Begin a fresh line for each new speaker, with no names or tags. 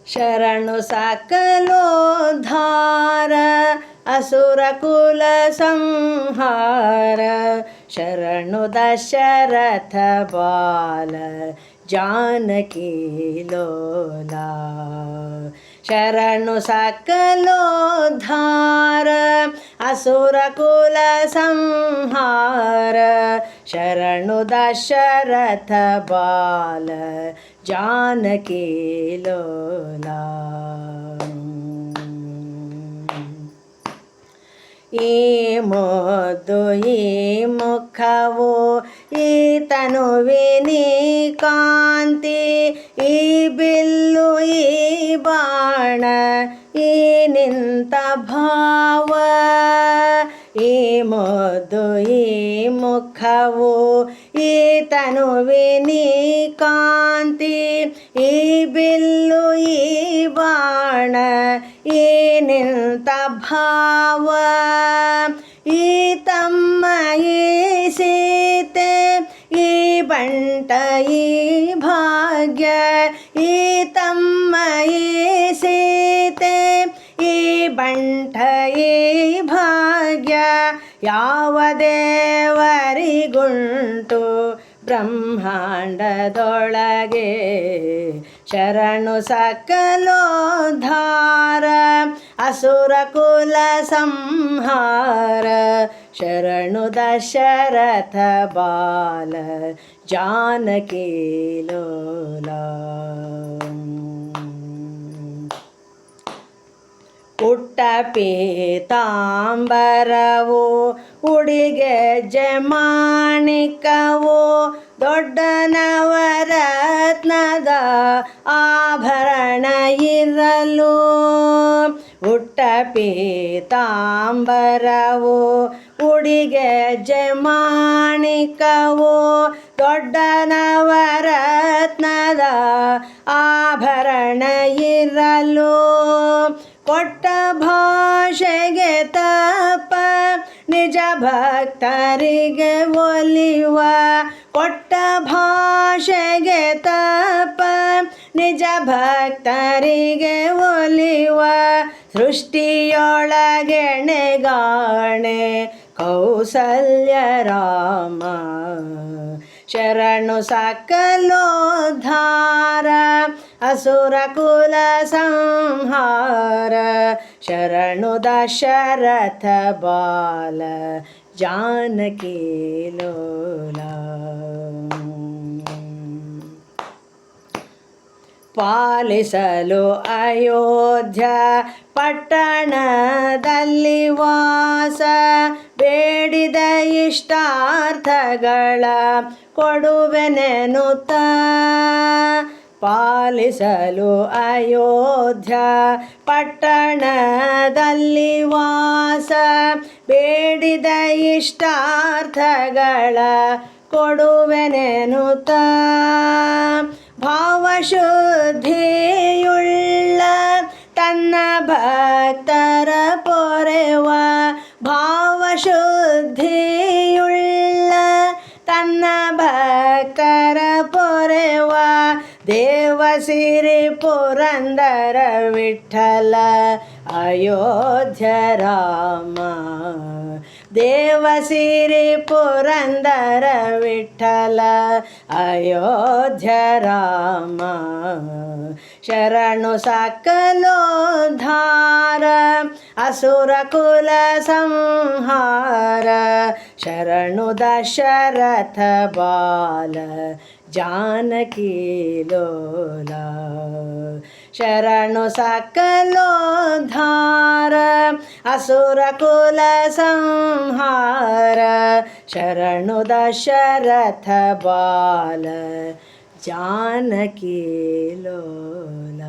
ಶರಣು ಸಕಲೋದ್ಧಾರ ಅಸುರ ಕುಲ ಸಂಹಾರ ಶರಣು ದಶರಥ ಬಾಲ ಜಾನಕಿ ಲೋಲ ಶರಣು ಸಕಲೋದ್ಧಾರ ಅಸುರ ಕುಲ ಸಂಹಾರ ಶರಣು ದಶರಥ ಬಾಲ ಜಾನಕಿ ಲೋಲ ಈ ಮುದ್ದು ಈ ಮುಖವು ಈ ತನುವಿನಿ ಕಾಂತಿ ಈ ಬಿಲ್ಲು ಈ ಬಾಣ ಈ ನಿಂತ ಭಾವ ಈ ಮುದ್ದು ಈ ಮುಖವು ಈ ತನುವಿನಿ ಕಾಂತಿ ಈ ಬಿಲ್ಲು ಈ ಬಾಣ ಈ ನಿಂತ ಭಾವ ಈ ತಮ್ಮ ಈ ಸೀತೆ ಈ ಬಂಟ ಈ ಭಾಗ್ಯ ಈ ತಮ್ಮ ಈ ಸೀತೆ ಈ ಬಂಟ ಈ ಭಾಗ್ಯ ಯಾವ ದೇವರಿಗುಂಟು ಬ್ರಹ್ಮಾಂಡದೊಳಗೆ ಶರಣು ಸಕಲೋದ್ಧಾರ ಅಸುರ ಕುಲ ಸಂಹಾರ ಶರಣು ದಶರಥ ಬಾಲ ಜಾನಕಿ ಲೋಲ ಪುಟ್ಟ ಪೀತಾಂಬರವು ಉಡಿಗೆ ಜಮಾಣಿಕವು ದೊಡ್ಡ ನವರತ್ನದ ಆಭರಣ ಇರಲು ಪುಟ್ಟ ಪೀತಾಂಬರವು ಉಡಿಗೆ ಜಮಾಣಿಕವು ದೊಡ್ಡ ನವರತ್ನದ ಆಭರಣ ಇರಲು ಕೊಟ್ಟ ಭಾಷೆಗೆ ತಪ್ಪ ನಿಜ ಭಕ್ತರಿಗೆ ಒಲಿವ ಕೊಟ್ಟ ಭಾಷೆಗೆ ತಪ್ಪ ನಿಜ ಭಕ್ತರಿಗೆ ಒಲಿವ ಸೃಷ್ಟಿಯೊಳಗೆಣೆಗಾಣೆ ಕೌಸಲ್ಯ ರಾಮ ಶರಣು ಸಕಲೋದ್ಧಾರ ಅಸುರ ಕುಲ ಸಂಹಾರ ಶರಣು ದಶರಥ ಬಾಲ ಜಾನಕಿ ಲೋಲ ಪಾಲಿಸಲು ಅಯೋಧ್ಯ ಪಟ್ಟಣದಲ್ಲಿ ವಾಸ ಬೇಡಿದ ಇಷ್ಟಾರ್ಥಗಳ ಕೊಡುವೆನೆನುತ್ತ ಪಾಲಿಸಲು ಅಯೋಧ್ಯ ಪಟ್ಟಣದಲ್ಲಿ ವಾಸ ಬೇಡಿದ ಇಷ್ಟಾರ್ಥಗಳ ಕೊಡುವೆನೆನುತ್ತ ಭಾವಶುದ್ಧಿಯುಳ್ಳ ತನ್ನ ಭಕ್ತರ ಪೊರೆವ ಭಾವಶುದ್ಧಿಯುಳ್ಳ ತನ್ನ ಭಕ್ತರ ಪೊರೆವ ದೇವಸಿರಿ ಪುರಂದರ ವಿಠಲ ಅಯೋಧ್ಯ ರಾಮ ದೇವಸಿರಿ ಪುರಂದರ ವಿಠಲ ಅಯೋಧ್ಯ ರಾಮ ಶರಣು ಸಕಲೋದ್ಧಾರ ಅಸುರ ಕುಲ ಸಂಹಾರ ಶರಣು ದಶರಥ ಬಾಲ ಜಾನಕಿ ಲೋಲ ಶರಣು ಸಕಲೋದ್ಧಾರ ಅಸುರ ಕುಲ ಸಂಹಾರ ಶರಣು ದಶರಥ ಬಾಲ ಜಾನಕಿ ಲೋಲ